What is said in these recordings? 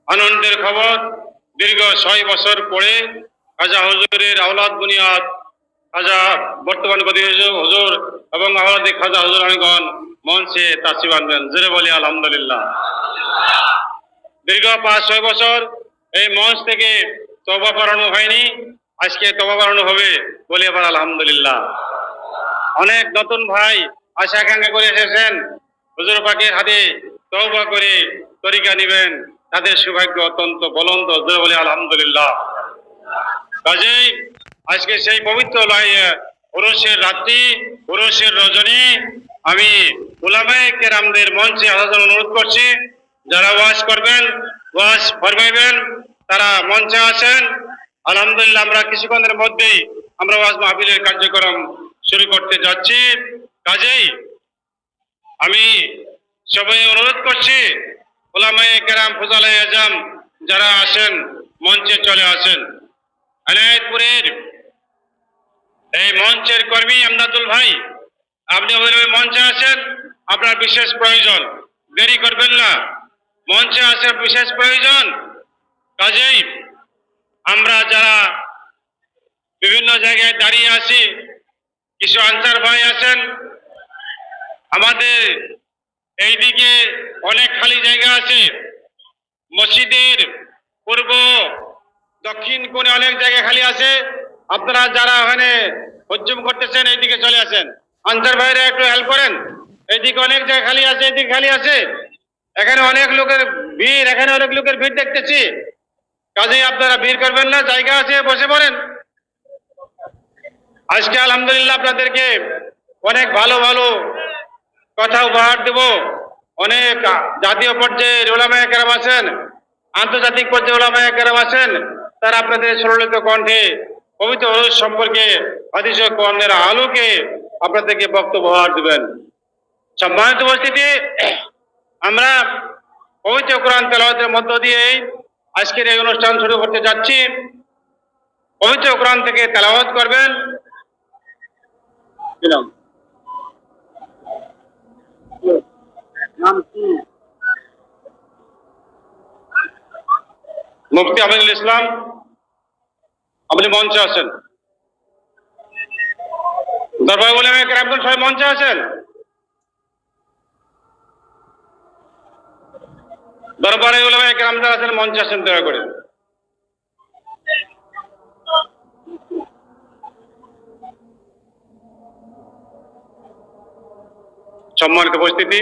আনন্দের খবর, দীর্ঘ 6 বছর পরে খাজা হুজুরের আওলাদ বুনিয়াদ খাজা বর্তমান গদি হুজুর এবং আওলাদ খাজা হুজুরানীগণ মঞ্চে তাসিব আনবেন। জোরে বলি আলহামদুলিল্লাহ। দীর্ঘ 5-6 বছর এই মঞ্চ থেকে তওবা পড়ানো হয়নি, আজকে তওবা পড়ানো হবে, বলি আবার আলহামদুলিল্লাহ। অনেক নতুন ভাই আশা আকাঙ্ক্ষা করে এসেছেন হুজুর পাকের হাতে তওবা করে তরিকা নেবেন, তাদের সৌভাগ্য অত্যন্ত বলন্দ। জোরে বলি আলহামদুলিল্লাহ। কাজেই আজকে সেই পবিত্র উরুসের রাত্রি, উরুসের রজনী, আমি উলামায়ে কেরামদের মঞ্চে আসার অনুরোধ করছি। যারা ওয়াজ করবেন, ওয়াজ ফরমাইবেন, তারা মঞ্চে আসেন। আলহামদুলিল্লাহ, আমরা কিছুক্ষণের মধ্যেই আমরা ওয়াজ মাহফিলের কার্যক্রম শুরু করতে যাচ্ছি। কাজেই আমি সবাই অনুরোধ করছি, উলামায়ে কেরাম, ফুজালায়ে আজম যারা আসেন মঞ্চে চলে আসেন। এনায়েতপুরের এই মঞ্চের কর্মী আমদাদুল ভাই, আপনি মঞ্চে আসেন, আপনার বিশেষ প্রয়োজন, দেরি করবেন না, মঞ্চে আসেন, বিশেষ প্রয়োজন। কাজেই আমরা যারা বিভিন্ন জায়গায় দাঁড়িয়ে আছি, কিছু আনসার ভাই আছেন, আমাদের এইদিকে অনেক খালি জায়গা আছে, মসজিদের পূর্ব দক্ষিণ কোণে অনেক জায়গা খালি আছে। আপনারা যারা ওখানে হজ্জুম করতেছেন এইদিকে চলে আসেন, আনসার ভাইরা একটু হেল্প করেন। এইদিকে অনেক জায়গা খালি আছে, এইদিকে খালি আছে, এখানে অনেক লোকের ভিড়, এখানে অনেক লোকের ভিড় দেখতেছি। কাজেই আপনারা ভিড় করবেন না, জায়গা আছে, বসে পড়েন। আজকে আলহামদুলিল্লাহ আপনাদেরকে অনেক ভালো ভালো কথা উপহার দেব। অনেক জাতীয় পর্যায়ে উলামায়ে কেরাম আছেন, আন্তর্জাতিক পর্যায়ে উলামায়ে কেরাম আছেন, তারা আপনাদের সুললিত কণ্ঠে পবিত্র উরুস সম্পর্কে হাদিস ও কোরআনের আলোকে আপনাদেরকে বক্তব্য উপহার দেবেন। সম্মানিত উপস্থিতি, আমরা পবিত্র কোরআন তেলাওয়াতের মধ্য দিয়ে আজকের এই অনুষ্ঠান শুরু করতে যাচ্ছি। পবিত্র কোরআন থেকে তেলাওয়াত করবেন মুফতি আমিনুল ইসলাম, আপনি মঞ্চে আছেন। দরবার উলামায়ে কেরামগণ সবাই মঞ্চে আছেন। দরবারে উলামায়ে কেরাম যারা আছেন মঞ্চে আসেন দয়া করে। সম্মানিত উপস্থিতি,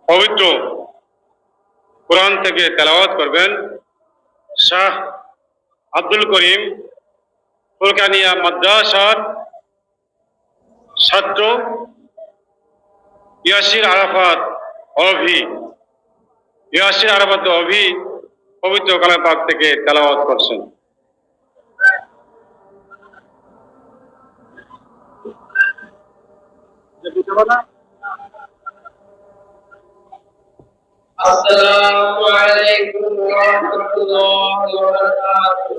পবিত্র কোরআন থেকে তেলাওয়াত করবেন শাহ আব্দুল করিম ফুরকানিয়া মাদ্রাসার ছাত্র ইয়াসির আরাফাত অভি। ইয়াসির আরাফাত অভি পবিত্র কালাম পাক থেকে তেলাওয়াত করছেন। আসসালামু আলাইকুম ওয়া রাহমাতুল্লাহি ওয়া বারাকাতুহু।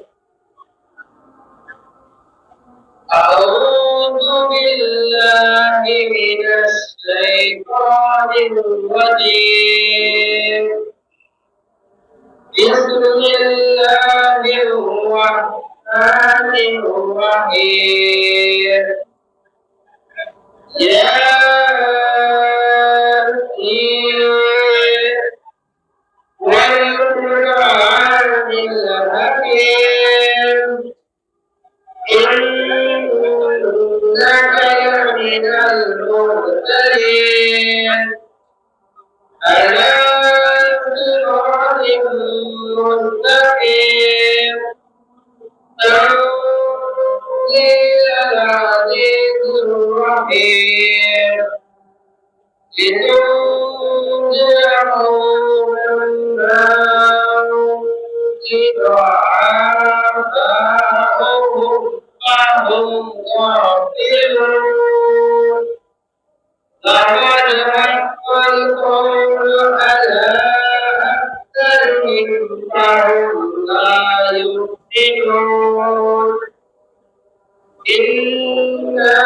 আউযু বিল্লাহি মিনাশ শাইতানির রাজীম। বিসমিল্লাহির রাহমানির রাহিম। والقرآن الحكيم إنك لمن المرسلين على صراط مستقيم تنزيل العزيز الرحيم لتنذر قوما ما أنذر آباؤهم فهم غافلون لقد حق القول على أكثرهم فهم لا يؤمنون إنا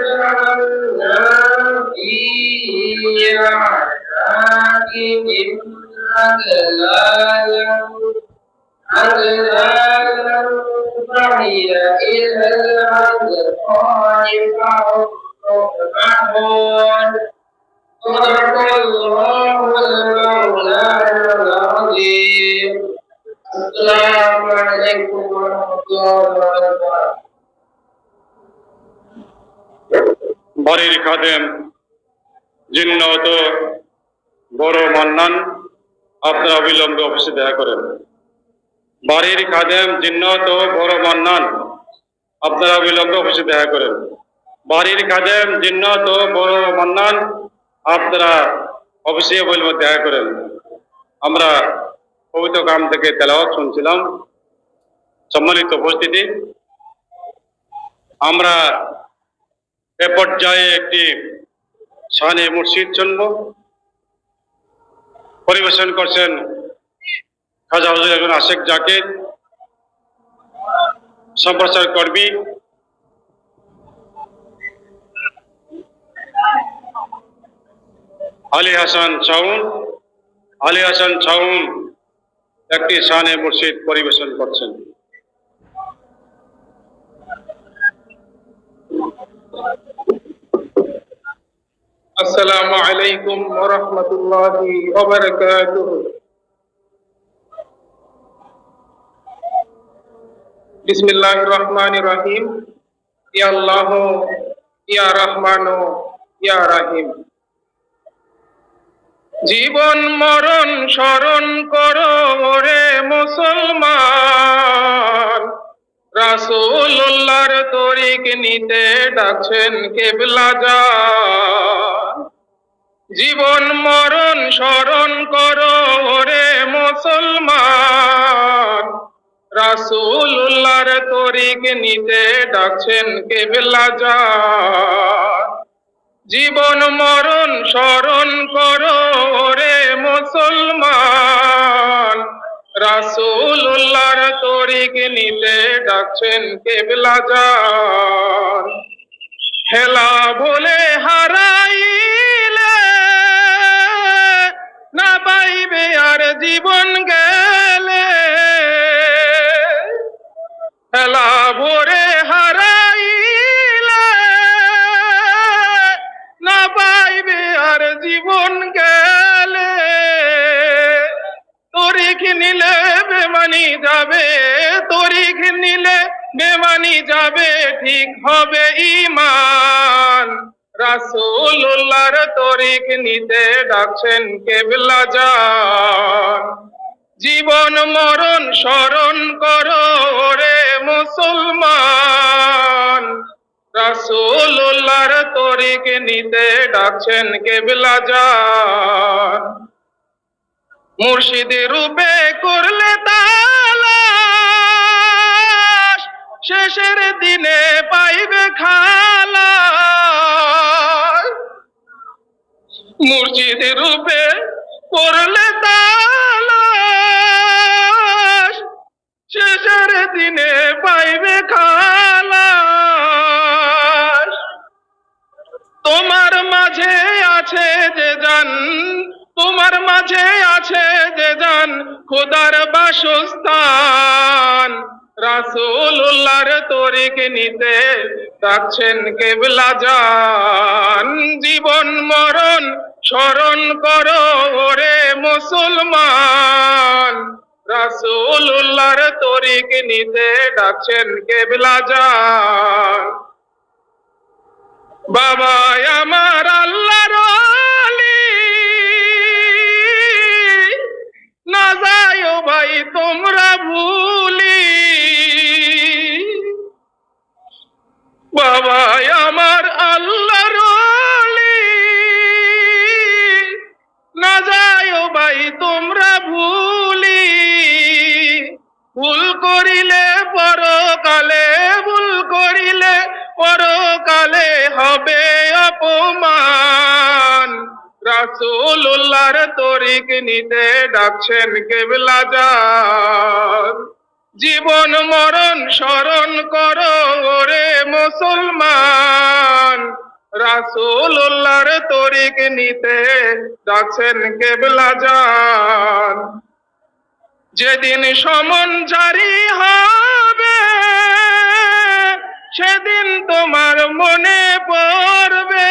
جعلنا في أعناقهم عدلالا فهي إلى الأذقان فارجعون صدق الله المولانا العظيم السلام عليكم ورحمة الله وبركاته বাড়ির খাদেম জিন্নত বড় মান্নান, আপনারা অবিলম্বে অফিসে দেখা করেন। বাড়ির খাদেম জিন্নত বড় মান্নান, আপনারা অবিলম্বে অফিসে দেখা করেন। বাড়ির খাদেম জিন্নত বড় মান্নান, আপনারা অফিসে অবিলম্বে দেখা করেন। আমরা পবিত্র কাম থেকে তেলাওয়াত শুনছিলাম। সম্মানিত উপস্থিতি, আমরা এ পর্যায়ে একটি শানে মুর্শিদ শুনব। পরিবেশন করছেন খাজা হুজুর একজন আশেক জাকির, সম্প্রচার কর্মী আলী হাসান শাউন। আলী হাসান শাউন একটি শানে মুর্শিদ পরিবেশন করছেন। السلام عليكم ورحمة الله وبركاته بسم الله الرحمن الرحيم يا الله يا رحمن يا رحيم জীবন মরণ স্মরণ করো ওরে মুসলমান, রাসূলুল্লাহর তরিক নিতে ডাকছেন কিবলা যান। জীবন মরণ স্মরণ করো ওরে মুসলমান, রাসূলুল্লাহর তরিক নিতে ডাকছেন কিবলা যান। জীবন মরণ স্মরণ করো ওরে মুসলমান, রাসূলুল্লাহর তরিক নিতে ডাকছেন কিবলা যান। হেলা ভুলে হারাইলে না পাইবে আর জীবন গেলে, হেলা ভরে হারাইলে না পাইবে আর জীবন গেলে, তরিক নিলে বেমানি যাবে, তরিক নিলে বেমানি যাবে, ঠিক হবে ঈমান। রাসূলুল্লাহর তরিক নিতে ডাকছেন কিবলা যান। জীবন মরণ স্মরণ করো রে মুসলমান, রাসূলুল্লাহর তরিক নিতে ডাকছেন কিবলা যান। মুর্শিদ রূপে করলে তালাশ, শেষের দিনে পাইবে খালাস। মুর্শিদ রূপে করলে তালাশ, শেষের দিনে পাইবে খালাস। তোমার মাঝে আছে যে জান, তোমার মাঝে আছে যে জান, খোদার বাসস্থান। রাসূলুল্লাহর তরিক নিতে ডাকছেন কিবলা যান। জীবন মরণ স্মরণ করো ওরে মুসলমান, রাসূলুল্লাহর তরিক নিতে ডাকছেন কিবলা যান। বাবা আমার আল্লাহর ওলি, না যায়ও ভাই তোমরা ভুলি। বাবা আমার আল্লাহর ওলি, না যায়ও ভাই তোমরা ভুলি। ভুল করিলে পরকালে, ভুল করিলে পরকালে হবে অপমান। রাসূলুল্লাহর তরিক নিতে ডাকছেন কিবলা যান। জীবন মরণ স্মরণ করো ওরে মুসলমান, রাসূলুল্লাহর তরিক নিতে ডাকছেন কেবলা জান। যেদিন সমন জারি হবে সেদিন তোমার মনে পড়বে,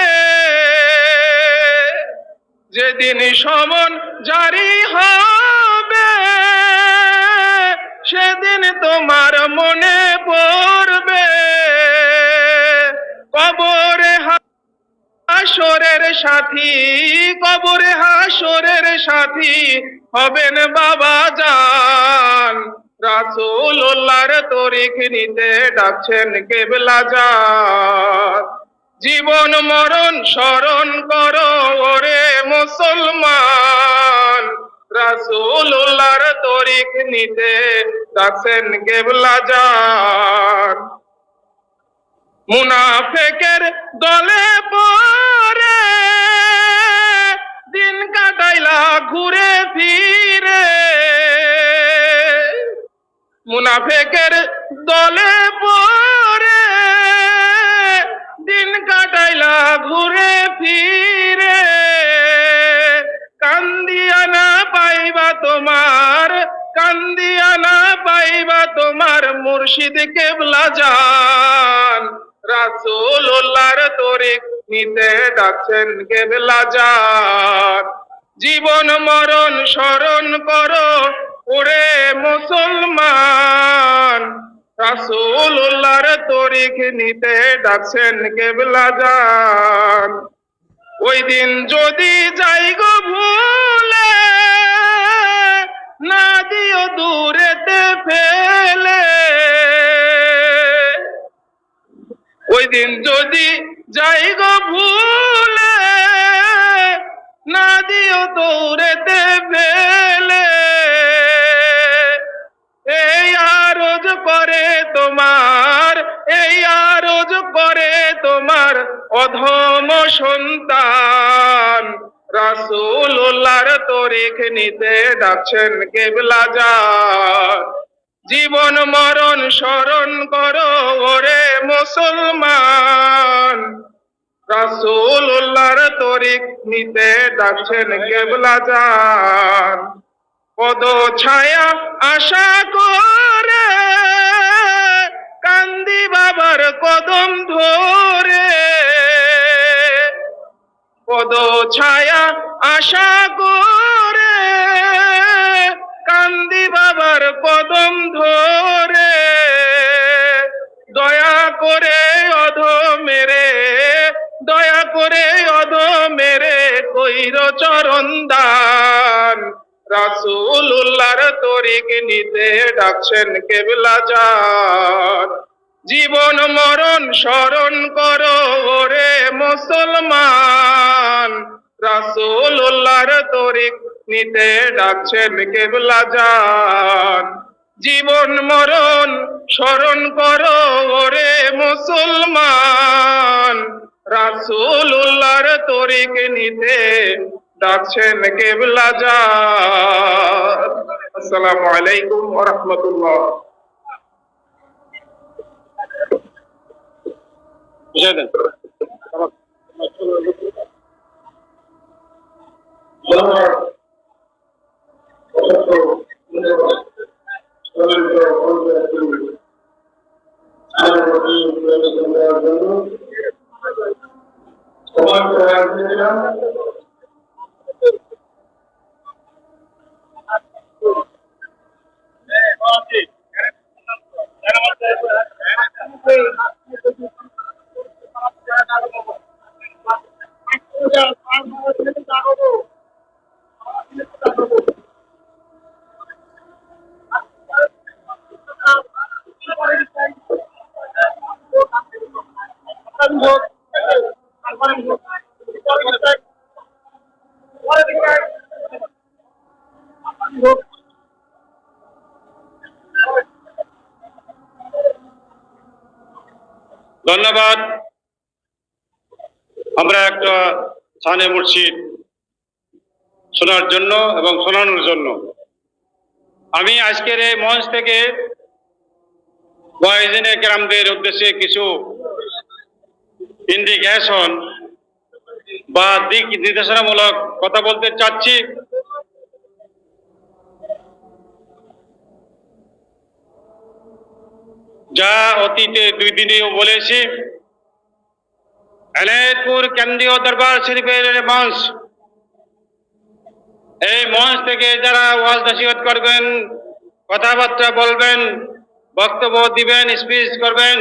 যেদিন সমন জারি হবে সেদিন তোমার মনে পড়বে। কবরে হাসরের সাথী, কবরে হাসরের সাথী হবেন বাবা জান। রাসূলুল্লাহর তরিক নিতে ডাকছেন কেবলা জান। জীবন মরণ স্মরণ করো ওরে মুসলমান, রাসূলুল্লাহর তরিক নিতে ডাকছেন কেবলা জান। মুনাফিকের দলে পড়ে দিন কাটাইলা ঘুরে ফিরে, মুনাফিকের দলে পড়ে দিন কাটাইলা ঘুরে ফিরে। কান্দিয়া না পাইবা তোমার, কান্দিয়া না পাইবা তোমার মুর্শিদ কেবলা জান। রাসূলুল্লাহর তরিক নিতে ডাকছেন কেবলা জান। জীবন মরণ স্মরণ করো ওরে মুসলমান, রাসূলুল্লাহর তরিক নিতে ডাকছেন কেবলা জান। ওই দিন যদি যাই গো ভুলে না দিও দূরেতে ফেলে, ওই দিন যদি যাই গো ভুলে না দিও দূরেতে ফেলে। এই আরজ করে তোমার, এই আরজ করে তোমার অধম সন্তান, রাসূলুল্লাহর তরিক নিতে ডাকছেন কেবলা জান। জীবন মরণ স্মরণ করো ওরে মুসলমান, রাসূলুল্লাহর তরিক নিতে ডাকছেন কেবলা জান। পদ ছায়া আশা করে কান্দি বাবার কদম ধরে, পদ ছায়া আশা করে কান্দি বাবার কদম ধরে। দয়া করে অধমেরে, দয়া করে অধমেরে কইর চরণ দান, রাসূলুল্লাহর তরিক নিতে ডাকছেন কেবলা জান। জীবন মরণ স্মরণ করো ওরে মুসলমান, রাসূলুল্লাহর তরিক নিতে ডাকছেন কেবলা জান। জীবন মরণ স্মরণ করো ওরে মুসলমান, রাসূলুল্লাহর তরিক নিতে ডাকছেন কেবলা জান। আসসালামু আলাইকুম ওয়া রাহমাতুল্লাহ। ধন্যবাদ। আমরা একটা শানে মুর্শিদ শোনার জন্য এবং শোনানোর জন্য আমি আজকের এই মঞ্চ থেকে ওয়াইজিনে কেরামদের উদ্দেশ্যে কিছু ইন্ডিকেশন বা দিক নির্দেশনামূলক কথা বলতে চাচ্ছি। যা অতীতে 2 দিনেও বলেছি, এনায়েতপুর কেন্দ্রীয় দরবার শরীফের মঞ্চ, এই মঞ্চ থেকে যারা ওয়াজ নসিহত করবেন, কথাবার্তা বলবেন, বক্তব্য দিবেন, স্পিচ করবেন,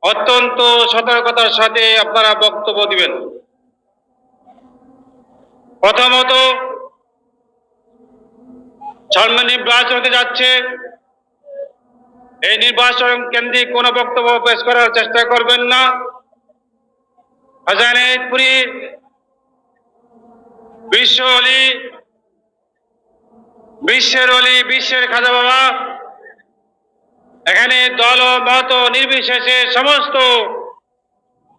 অত্যন্ত সতর্কতার সাথে আপনারা বক্তব্য দিবেন। প্রথমত, সামনে নির্বাচন হতে যাচ্ছে, এই নির্বাচন কেন্দ্রিক কোনো বক্তব্য পেশ করার চেষ্টা করবেন না। এনায়েতপুরী বিশ্ব অলি, বিশ্বের অলি, বিশ্বের খাজা বাবা, এখানে দল ও মত নির্বিশেষে সমস্ত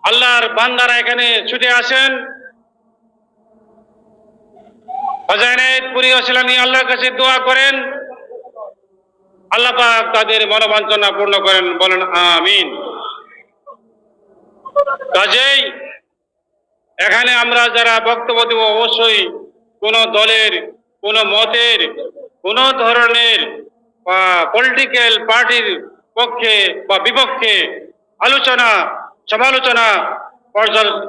আল্লাহর বান্দারা এখানে ছুটে আসেন। এনায়েতপুরী ইসলামী আল্লাহর কাছে দোয়া করেন, আল্লাহ পাক তাদের মনোবাঞ্ছনা পূর্ণ করেন, বলেন আমিন। কাজেই এখানে আমরা যারা বক্তব্য দেব, অবশ্যই কোন দলের, কোন মতের, কোন ধরনের পলিটিক্যাল পার্টির পক্ষে বা বিপক্ষে আলোচনা, সমালোচনা,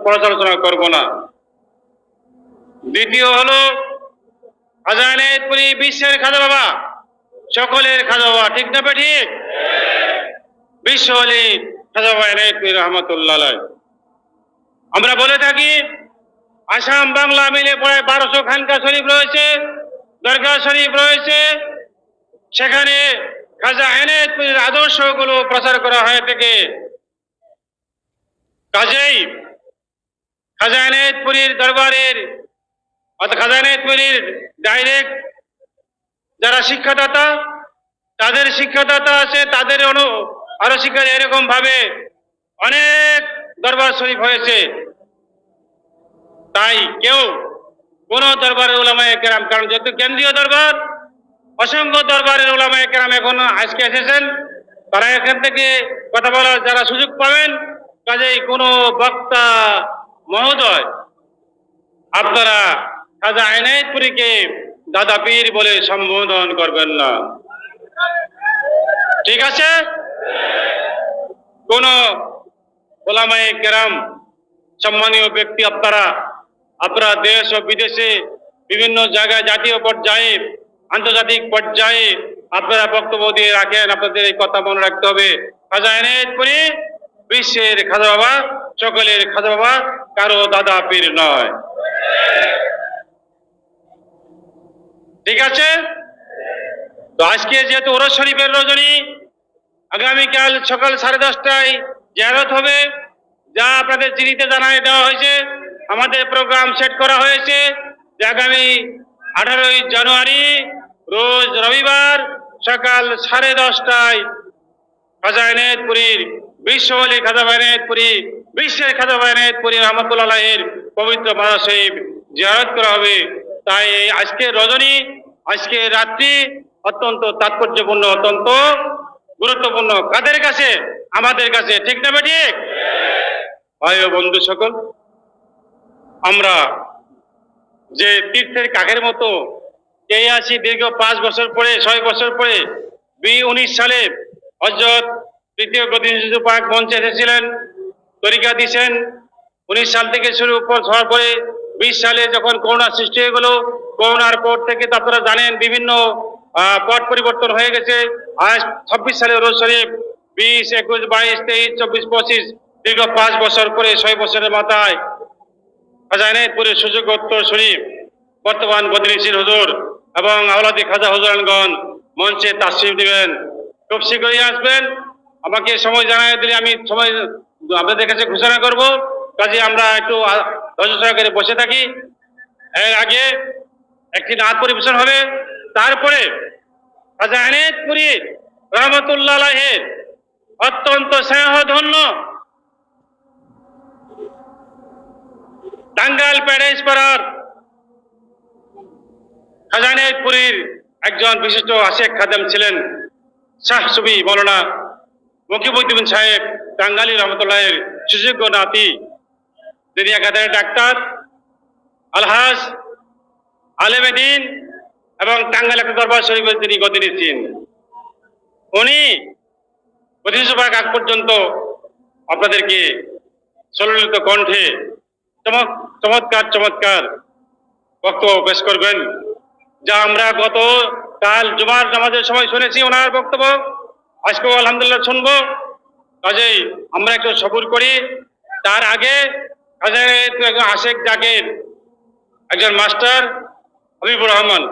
পর্যালোচনা করব না। দ্বিতীয় হলো, এনায়েতপুরী বিশ্বের খাজা বাবা, সকলের খাজা বাবা, ঠিক না ঠিক? বিশ্ব আলী খাজা বাবা এনায়েতপুরী রহমতুল্লাহ আলাইহ। আমরা বলে থাকি, আসাম বাংলা মিলে প্রায় 1200 খানকা শরীফ রয়েছে, দরগা শরীফ রয়েছে, সেখানে খাজা এনায়েতপুরীর আদর্শগুলো প্রচার করা হয়ে থাকে। কাজেই খাজা এনায়েতপুরীর দরবারের, অর্থাৎ খাজা এনায়েতপুরীর ডাইরেক্ট যারা শিক্ষাদাতা, তাদের শিক্ষাদাতা আছে, তাদের আরো শিক্ষা, এরকম ভাবে অনেক দরবার শরীফ হয়েছে। তাই কেউ কোন দরবারের উলামায়ে কেরাম, কারণ যেহেতু কেন্দ্রীয় দরবার, অসংখ্য দরবারের উলামায়ে কেরাম এখন আজকে এসেছেন, তারা এখান থেকে কথা বলার যারা সুযোগ পাবেন, কাজেই কোনো বক্তা মহোদয় আপনারা খাজা এনায়েতপুরীকে দাদা পীর বলে সম্বোধন করবেন না, ঠিক আছে? কোন উলামায়ে কেরাম, সম্মানীয় ব্যক্তি আপনারা দেশ ও বিদেশে বিভিন্ন জায়গায়, জাতীয় পর্যায়ে, আন্তর্জাতিক পর্যায়ে আপনারা বক্তব্য দিয়ে রাখেন, আপনাদের এই কথা মনে রাখতে হবে, খাজা এনায়েতপুরী বিশ্বের খাজা বাবা, সকলের খাজা বাবা, কারো দাদা পীর নয়, ঠিক আছে? তো আজকে যেহেতু ওরস শরীফের রজনী, আগামীকাল সকাল 10:30টায় জিয়ারত হবে, যা আপনাদের চিঠিতে জানিয়ে দেওয়া হয়েছে। আমাদের প্রোগ্রাম সেট করা হয়েছে যে আগামী 18ই জানুয়ারি রোজ রবিবার সকাল 10:30টায় খাজা এনায়েতপুরীর বিশ্ব অলি খাজা এনায়েতপুরী, বিশ্বের খাজা এনায়েতপুরী রহমতুল্লাহ আলাইহির পবিত্র মাজার শরীফ জিয়ারত করা হবে। তাই আজকের রজনী, আজকের রাত্রি অত্যন্ত তাৎপর্যপূর্ণ, অত্যন্ত গুরুত্বপূর্ণ। কাদের কাছে? আমাদের কাছে, ঠিক না ঠিক? ভাই ও বন্ধু সকল, আমরা যে তীর্থের কাকের মতো এই আছি, দীর্ঘ 5 বছর পরে, 6 বছর পরে 2019 সালে হযরত তৃতীয় গদিনজু পাক মঞ্চে এসেছিলেন, তরিকা দিয়েছেন। 19 সাল থেকে শুরু হওয়ার পরে 20 সালে যখন করোনা সৃষ্টি হয়ে গেল, করোনার পর থেকে তো আপনারা জানেন বিভিন্ন পট পরিবর্তন হয়ে গেছে। আজ 26 সালে রোজ শরীফ, 20, 21, 22, 23, 24, 25, দীর্ঘ 5 বছর পরে, 6 বছরের মাথায় খাজা এনায়েতপুরের সুযোগোত্তর শরীফ, বর্তমান বদরিশির হুজুর এবং আওলাদি খাজা হুজুরানগণ মঞ্চে তাশরিফ দিবেন। খুব শীঘ্রই আসবেন, আমাকে সময় জানিয়ে দিলে আমি সময় আপনাদের কাছে ঘোষণা করব। কাজে আমরা একটু ধৈর্য সহকারে বসে থাকি। এর আগে একটি নাত পরিবেশন হবে, তারপরে খাজা এনায়েতপুরী রহমতুল্লাহ আলাইহির অত্যন্ত স্নেহধন্য টাঙ্গাইল প্যারেস পাড়ার খাজা এনায়েতপুরীর একজন বিশিষ্ট আশেক খাদেম ছিলেন শাহ সুফি মৌলানা মকিবউদ্দিন সাহেব টাঙ্গাইলি রহমতুল্লাহের সুযোগ্য নাতি, যিনি একাধারে ডাক্তার, আলহাজ, আলেমে দ্বীন এবং টাঙ্গাইল একটা দরবার শরীফের তিনি গতি নিচ্ছেন। উনি প্রতিষ্ঠা আগ পর্যন্ত আপনাদেরকে সরলিত কণ্ঠে চমৎকার বক্তব্য পেশ করবেন, যা আমরা গত কাল জুমার নামাজের সময় শুনেছি ওনার বক্তব্য, আজকেও আলহামদুলিল্লাহ শুনবো। কাজেই আমরা একটু সবুর করি। তার আগে আশেক জাকের একজন মাস্টার হাবিবুর রহমান,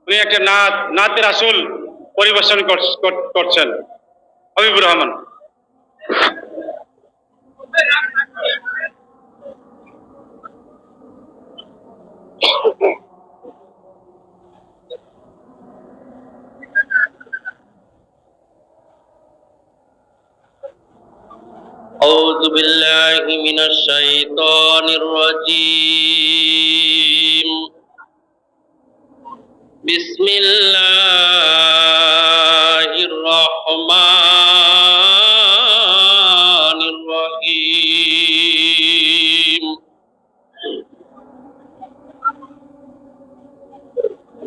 উনি একটা নাতে রাসূল পরিবেশন করছেন। হাবিবুর রহমান। أعوذ بالله من الشيطان الرجيم. بسم الله الرحمن الرحيم.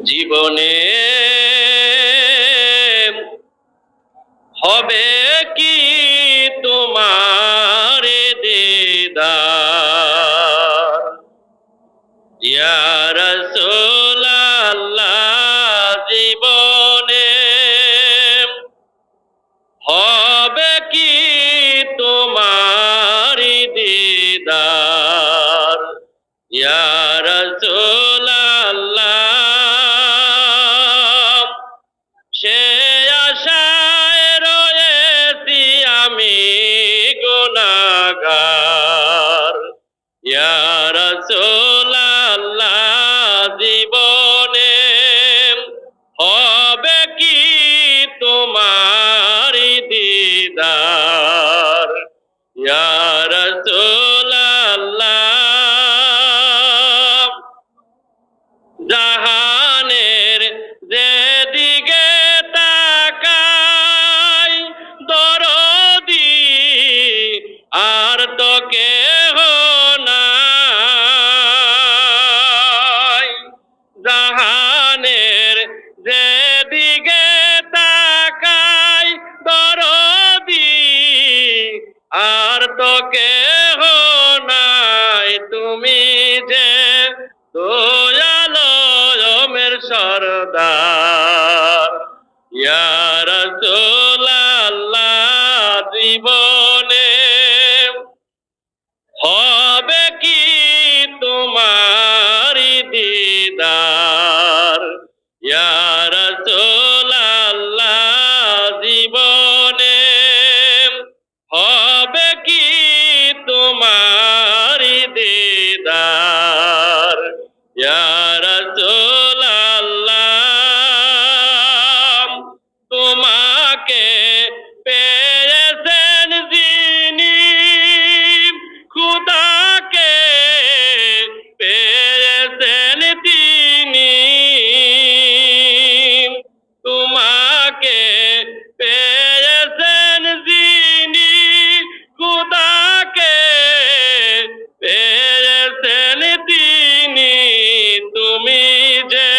জীবনে হবে কি তোমার দিদার, ইয়া রাসূলাল্লাহ, জীবনে হবে কি তোমার দিদার, ইয়া রাসূলাল্লাহ, সে আশায় রয়েছি আমি গুনাহগার, ইয়া রাসূলাল্লাহ, জীবনে হবে কি তোমার দিদার, ইয়া রাসূলাল্লাহ, জাহানের যেদিকে তাকাই দরদি আর তো কেহ নাই, জাহানের যেদিকে তাকাই দরদি আর তো কেহ নাই, তুমি যে দয়ালয়ের সরদার, ইয়া রাসূলাল্লাহ, জীবনে হবে কি তোমার দিদার, ইয়া রাসূলাল্লাহ, জীবনে হবে কি তোমার দিদার, ইয়া রাসূলাল্লাহ, তোমাকে পেয়েছেন যিনি, খুদাকে পেয়েছেন তিনি, তোমাকে পেয়েছেন যিনি, খুদাকে পেয়েছেন তিনি, তুমি যে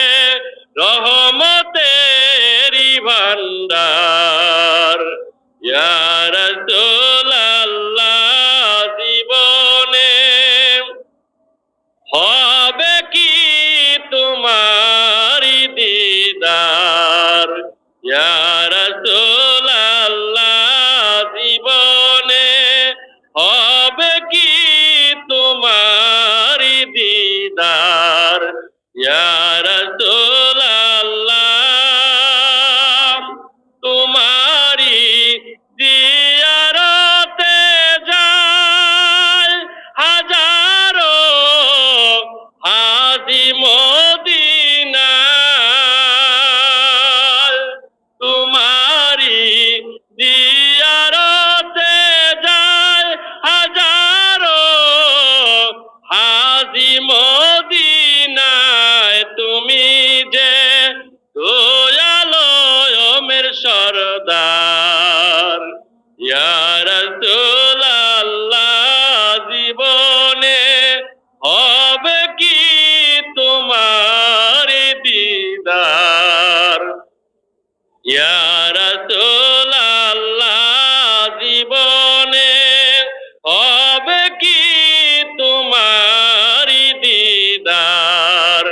রহমতেরি ভান্ডার, ইয়া রাসূলাল্লাহ, জীবনে হবে কি তোমার দিদার, ইয়া রাসূলাল্লাহ, জীবনে হবে কি তোমার দিদার, ইয়া রাসূলাল্লাহ, তোমারি জিয়ারতে যায় হাজারো হাজি মদিনায়, তোমারি জিয়ারতে যায় হাজারো হাজি মদিনায়, তুমি যে দয়ালয়ের সরদার, ইয়া রাসূলাল্লাহ, ইয়া রাসূলাল্লাহ জীবনে হবে কি তোমারি দিদার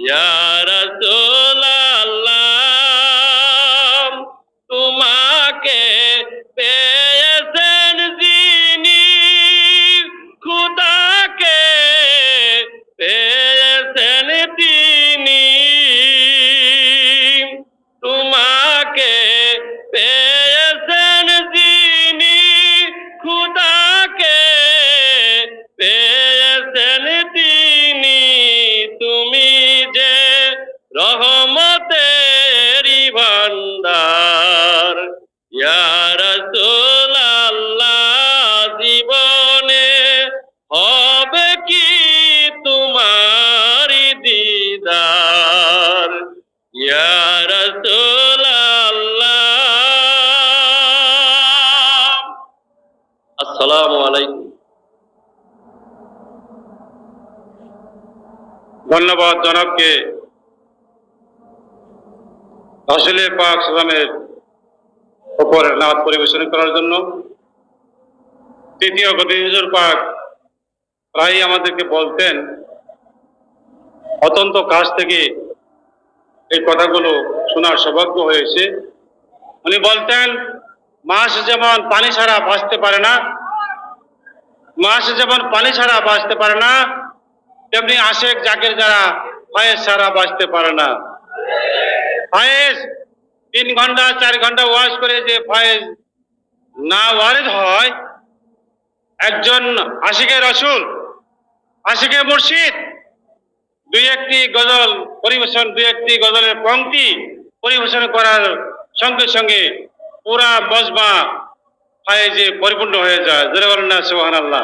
ইয়া রাসূলাল্লাহ তোমাকে পেয়েছেন যিনি খুদাকে পেয়েছেন তিনি তোমাকে পেয়েছেন যিনি খুদাকে পেয়েছেন তিনি তুমি যে রহমতেরই ভান্ডার ইয়া রাসূলাল্লাহ জীবনে হবে কি তোমারি দিদার ইয়া রাসূলাল্লাহ আসসালামু আলাইকুম। ধন্যবাদ জনাবকে রাসূলে পাক সাল্লামের উপর নাত পরিবেশন করার জন্য। তৃতীয় গতি হুজুর পাক প্রায় আমাদেরকে বলতেন, অত্যন্ত কাছ থেকে এই কথাগুলো শোনার সৌভাগ্য হয়েছে। উনি বলতেন, মাছ যেমন পানি ছাড়া বাঁচতে পারে না, মাছ যেমন পানি ছাড়া বাঁচতে পারে না, তেমনি আশেক জাকের যারা ফয়েজ ছাড়া বাঁচতে পারে না। ফয়েজ 3 ঘন্টা 4 ঘন্টা ওয়াজ করে যে ফয়েজ না ওয়ারিদ হয়, একজন আশিকে রসুল, আশিকে মুর্শিদ 2-1টি গজল পরিবেশন, 2-1টি গজলের পংক্তি পরিবেশন করার সঙ্গে সঙ্গে পুরা মজমা ফয়েজে পরিপূর্ণ হয়ে যায়। জোরে বলেন না সুবহানাল্লাহ।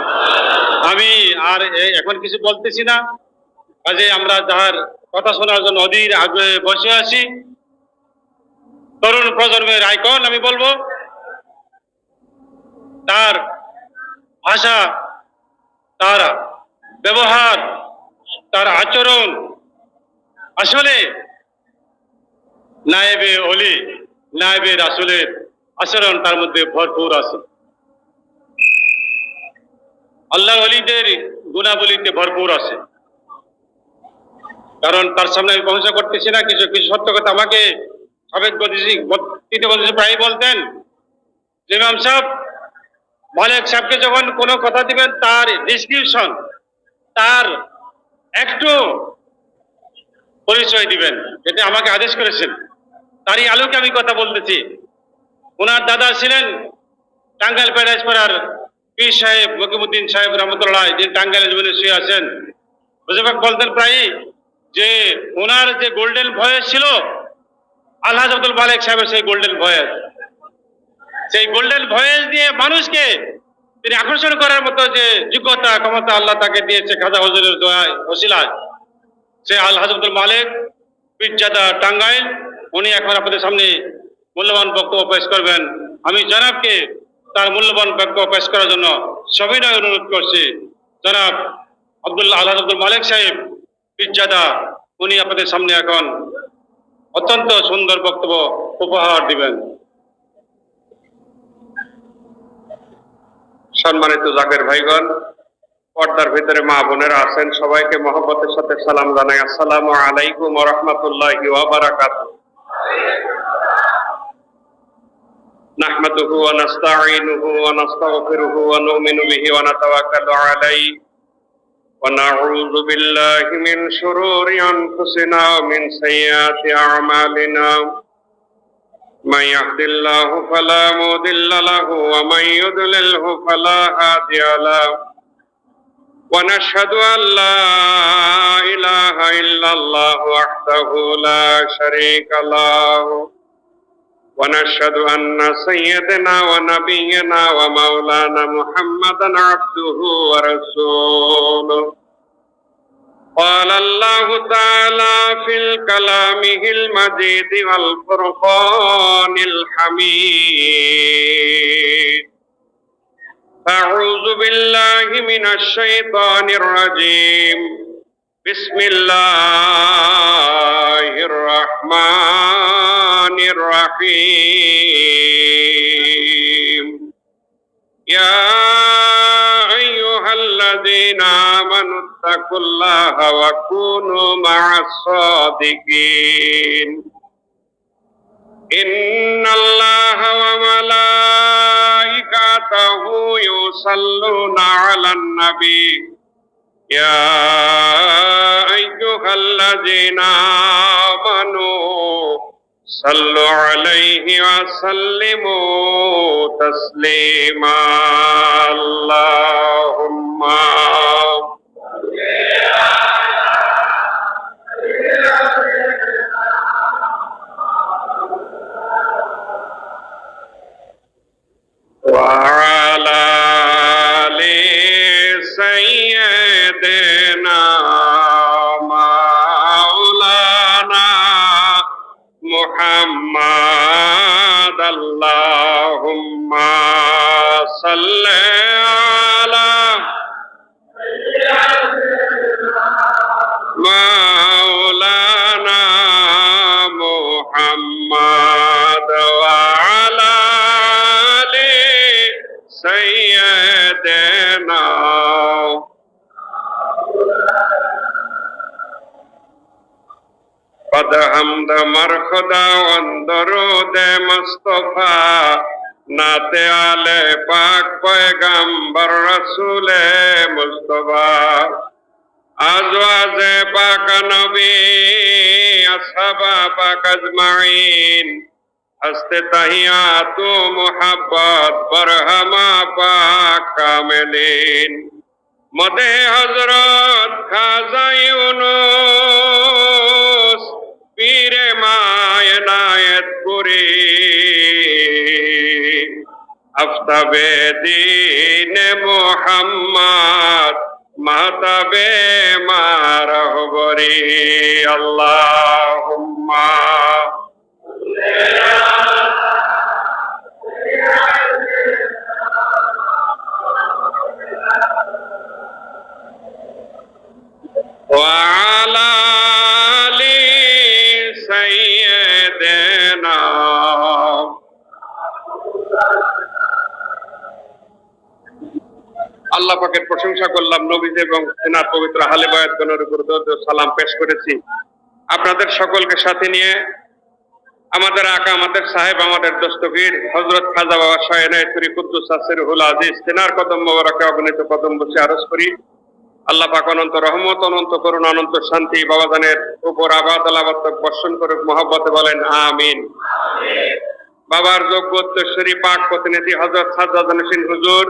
আমি আর এখন কিছু বলতেছি না, কাজে আমরা যার কথা শোনার জন্য অধীর আগ্রহে বসে আছি, তরুণ প্রজন্মের আইকন আমি বলবো, তার ভাষা, তার ব্যবহার, তার আচরণ আসলে নায়েবে ওলি, নায়েবে রাসূলের আচরণ তার মধ্যে ভরপুর আছে। আল্লাহর ওলিদের গুণাবলীতে ভরপুর আছে। কারণ তার সামনে আমি প্রশংসা করতেছি না, কিছু কিছু সত্য কথা আমাকে সাবেক তৃতীয় প্রায় বলতেন যে, ইমাম সাহেব মালিক সাহেবকে যখন কোনো কথা দিবেন তার ডিসক্রিপশন, তার একটু পরিচয় দিবেন, এটা আমাকে আদেশ করেছেন। তারই আলোকে আমি কথা বলতেছি। ওনার দাদা ছিলেন টাঙ্গাইল প্যারাডাইজ পাড়ার পীর সাহেব মকিমউদ্দিন সাহেব রহমতুল্লাহ, যিনি টাঙ্গাইলের জীবনে শুয়ে আছেন। হুজুর বলতেন প্রায় যে ওনার যে গোল্ডেন ভয়েস ছিল, আলহাজ আব্দুল মালিক সাহেবের সেই গোল্ডেন ভয়েস, সেই গোল্ডেন ভয়েস দিয়ে মানুষকে তিনি আকর্ষণ করার মতো যে যোগ্যতা ক্ষমতা আল্লাহ তাকে দিয়েছে খাজা হুজুরের দোয়ায় ওসিলায়, সে আলহাজ আব্দুল মালিক পীরজাদা টাঙ্গাইল, উনি এখন আপনাদের সামনে মূল্যবান বক্তব্য পেশ করবেন। আমি জনাবকে তার মূল্যবান বক্তব্য পেশ করার জন্য সবিনয় অনুরোধ করছি। জনাব আলহাজ আব্দুল মালিক সাহেব পীরজাদা, উনি আপনাদের সামনে এখন অত্যন্ত সুন্দর বক্তব্য উপহার দিবেন। সম্মানিত জাকের ভাইগণ, পর্দার ভিতরে মা বোনেরা আছেন, সবাইকে মহব্বতের সাথে সালাম জানাই। আসসালামু আলাইকুম ওয়া রাহমাতুল্লাহি ওয়া বারাকাতুহু। নাহমাদুহু ওয়া নাস্তাঈনুহু ওয়া নাস্তাগফিরুহু ওয়া নু'মিনু বিহি ওয়া নাতাওয়াক্কালু আলাইহি ওয়া নাউযু বিল্লাহি মিন শুরুরি আনফুসিনা ওয়া মিন সাইয়্যাতি আ'মালিনা। من يهد الله فلا مضل له ومن يضلله فلا هادي له ونشهد أن لا إله إلا الله وحده لا شريك له ونشهد أن سيدنا ونبينا ومولانا محمدا عبده ورسوله. قال الله تعالى في كلامه المجيد والفرقان الحميد: أعوذ بالله من الشيطان الرجيم. بسم الله الرحمن الرحيم يا أيها الذين آمنوا اتقوا الله وكونوا مع الصادقين إن الله وملائكته يصلون على النبي يا أيها الذين آمنوا صلوا عليه وسلموا تسليما اللهم وعلى آل سيدنا مولانا محمد اللهم صل على مولانا محمد وعلى آل سيدنا قد حمد مرخدا وندرود مصطفى नाते आले पाक पैगंबर रसूल मुस्तफा आजवाजे पाक नबी असहाबा पाक अजमाइन हस्ते तहियातु मुहब्बत बरहमा पाक कामिलीन मदे हजरत खाजा यूनुस पीरे मायनायत पुरी अफ्ताबे दीन मोहम्मद महताबे मारहबरी अल्लाहुम्मा وعلى آل سيدنا আল্লাহ পাকের প্রশংসা করলাম, নবীজি এবং তেনার পবিত্র আহলে বায়াতগণের উপর দরুদ ও সালাম পেশ করেছি। আপনাদের সকলকে সাথে নিয়ে আমাদের আকা, আমাদের সাহেব, আমাদের দস্তগীর হযরত খাজা বাবা শাহ এনায়েতুল্লাহ কুদ্দুস সিরহুল আজিজ তেনার কদম মোবারকে অগণিত কদম বসে আরজ করি আল্লাহ পাক অনন্ত রহমত, অনন্ত করুণা, অনন্ত শান্তি বাবাজানের উপর আবাদ আলাবাদ বর্ষণ করুক, মহব্বতে বলেন আমিন। বাবার যোগ্য উত্তরসূরি পাক প্রতিনিধি হযরত খাজা জানুসিন হুজুর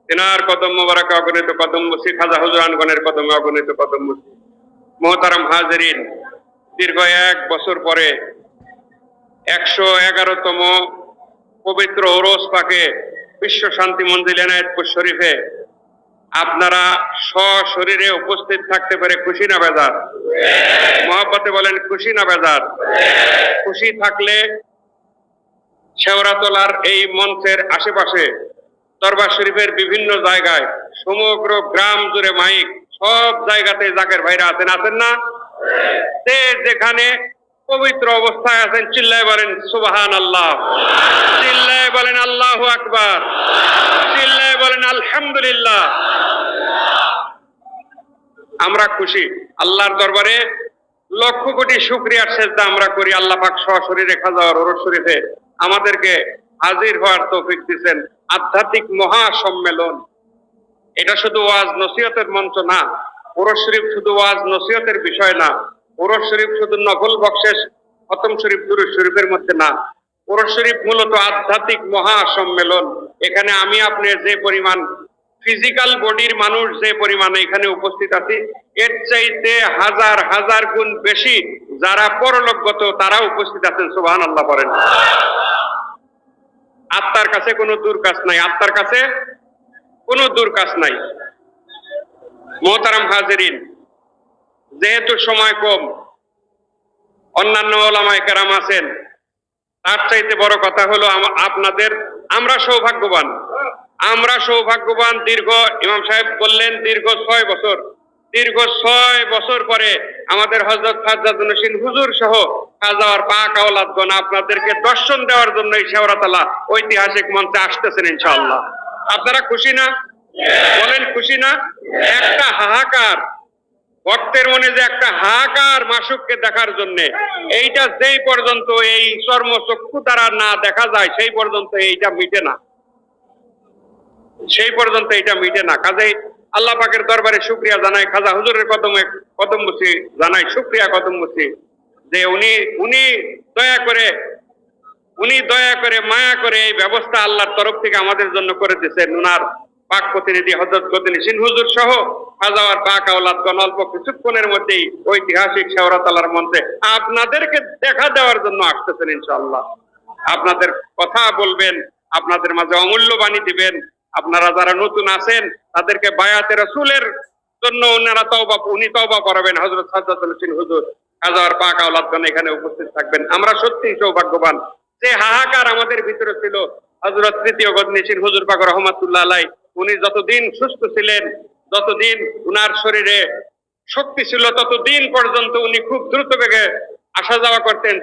তেনার কদম মোবারকে অগণিত কদম বসি, খাজা হুজুরানগণের কদমে অগণিত কদম বসি। মোহতারাম হাজিরিন, দীর্ঘ 1 বছর পরে 111তম পবিত্র ওরস পাকে বিশ্ব শান্তি মঞ্জিল এনায়েতপুর শরীফে আপনারা সশরীরে উপস্থিত থাকতে পারে খুশি না বেজার? মহব্বতে বলেন খুশি না বেজার? খুশি থাকলে শেওড়াতলার এই মঞ্চের আশেপাশে দরবার শরীফের বিভিন্ন জায়গায় সমগ্র গ্রাম জুড়ে মাইক, সব জায়গাতে জাকের ভাইরা আছেন না? যেখানে পবিত্র অবস্থায় আছেন চিল্লায় বলেন সুবহানাল্লাহ, চিল্লায় বলেন আল্লাহু আকবার, চিল্লায় বলেন আলহামদুলিল্লাহ। আমরা খুশি, আল্লাহর দরবারে লক্ষ কোটি শুকরিয়ার সেজদা আমরা করি। আল্লাহ পাক সশরীরে খাজা ওরস শরীফে আমাদেরকে হাজির হওয়ার তৌফিক দিয়েছেন। আধ্যাত্মিক মহা সম্মেলন, এটা শুধু ওয়াজ নসিহতের মঞ্চ না। ওরস শরীফ শুধু ওয়াজ নসিহতের বিষয় না। ওরস শরীফ শুধু নফল বকশেশ, খতম শরীফ, দুরূদ শরীফের মধ্যে না। ওরস শরীফ মূলত আধ্যাত্মিক মহা সম্মেলন। এখানে আমি আপনি যে পরিমাণ ফিজিক্যাল বডির মানুষ যে পরিমাণে এখানে উপস্থিত আছি, এর চাইতে হাজার হাজার গুণ বেশি যারা পরলোকগত তারা উপস্থিত আছেন। সুবহানাল্লাহ বলেন। আত্মার কাছে কোনো দূর কাজ নাই, আত্মার কাছে কোনো দূর কাজ নাই। মোহতারাম হাজিরিন, যেহেতু সময় কম, অন্যান্য ওলামায়ে কেরাম আছেন, তার চাইতে বড় কথা হলো আপনাদের, আমরা সৌভাগ্যবান। দীর্ঘ, ইমাম সাহেব বললেন দীর্ঘ 6 বছর দীর্ঘ 6 বছর পরে আমাদের হযরত সাজ্জাদ নসীন হুজুর সহ খাজাওয়ার পাক আওলাদগণ আপনাদেরকে দর্শন দেওয়ার জন্য এই শেওড়াতলা ঐতিহাসিক মঞ্চে আসতেছেন ইনশাআল্লাহ। আপনারা খুশি না? বলেন খুশি না? একটা হাহাকার, ভক্তের মনে যে একটা হাহাকার মাসুককে দেখার জন্য, এইটা যেই পর্যন্ত এই চর্মচক্ষু দ্বারা না দেখা যায় সেই পর্যন্ত এইটা মিটে না, সেই পর্যন্ত এটা মিটে না। কাজেই আল্লাহ পাকের দরবারে শুকরিয়া জানাই, খাজা হুজুরের কদম বুঝি জানাই, শুকরিয়া কদম বুঝি যে উনি দয়া করে মায়া করে এই ব্যবস্থা আল্লাহর তরফ থেকে আমাদের জন্য করে দিয়েছেন। উনার পাক প্রতিনিধি হযরত গদিনিসিন হুজুর সহ খাজাওয়ার পাক আওলাদগণ অল্প কিছুক্ষণের মধ্যেই ঐতিহাসিক শেওড়াতলার মঞ্চে আপনাদেরকে দেখা দেওয়ার জন্য আসতেছেন ইনশাআল্লাহ। আপনাদের কথা বলবেন, আপনাদের মাঝে অমূল্য বাণী দিবেন। আপনারা যারা নতুন আছেন তাদেরকে বায়াতে রাসূলের জন্য উনি তওবা করাবেন। হযরত সাজ্জাদ নসীন হুজুর খাজাওয়ার পাক আওলাদগণ এখানে উপস্থিত থাকবেন। আমরা সত্যিই সৌভাগ্যবান। যে হাহাকার আমাদের ভিতরে ছিল, হযরত তৃতীয় গদিনিসিন হুজুর পাক রহমাতুল্লাহ আলাইহি উনি যতদিন সুস্থ ছিলেন, যতদিন উনার শরীরে শক্তি ছিল, ততদিন পর্যন্ত উনি খুব দ্রুত বেগে আসা যাওয়া করতেন।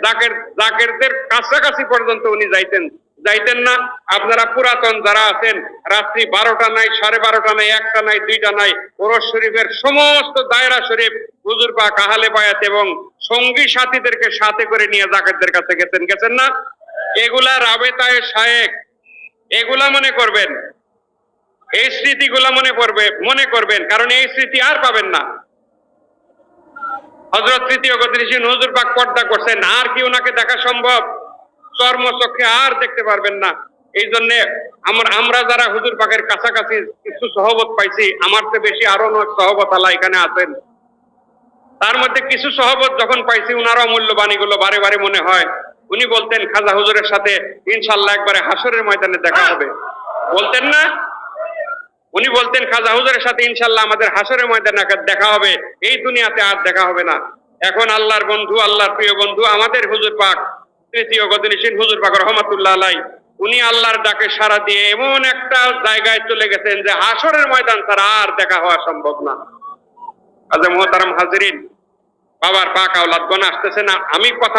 জাকেরদের কাছাকাছি পর্যন্ত উনি যাইতেন না। আপনারা পুরাতন যারা আছেন, রাত্রি 12টা নাই, 12:30 নাই, 1টা নাই, 2টা নাই, ওরস শরীফের সমস্ত দায়রা শরীফ হুজুর পাক আহলে বায়াত এবং সঙ্গী সাথীদেরকে সাথে করে নিয়ে জাকেরদের কাছে গেছেন না? এগুলা রাবেতায়ে শায়েখ, এগুলা মনে করবেন, এই স্মৃতিগুলা মনে করবেন, কারণ এই স্মৃতি আর পাবেন না। হযরত তৃতীয় গদিনিসিন হুজুর পাক পর্দা করছেন, আর কি ওনাকে দেখা সম্ভব? চর্মচক্ষে আর দেখতে পারবেন না। এই জন্য আমরা যারা হুজুর পাকের কাছাকাছি কিছু সহবত পাইছি, আমার চেয়ে বেশি আরো অনেক সহবত আল্লাহ এখানে আছেন, তার মধ্যে কিছু সহবত যখন পাইছি উনারও মূল্যবাণীগুলো বারে বারে মনে হয়। উনি বলতেন খাজা হুজুরের সাথে ইনশাআল্লাহ একবারে হাসরের ময়দানে দেখা হবে, বলতেন না? উনি বলতেন খাজা হুজুরের সাথে ইনশাআল্লাহ আমাদের হাসরের ময়দানে দেখা হবে, এই দুনিয়াতে আর দেখা হবে না। এখন আল্লাহর বন্ধু, আল্লাহর প্রিয় বন্ধু আমাদের হুজুর পাক তৃতীয় গদিনিসিন হুজুর পাক রহমাতুল্লাহ আলাইহি উনি আল্লাহর ডাকে সাড়া দিয়ে এমন একটা জায়গায় চলে গেছেন যে হাসরের ময়দান ছাড়া আর দেখা হওয়া সম্ভব না। কাজে মুহতারাম হাজিরিন, বাবার পাক আওলাদগণ আসতেছে না, আমি কথা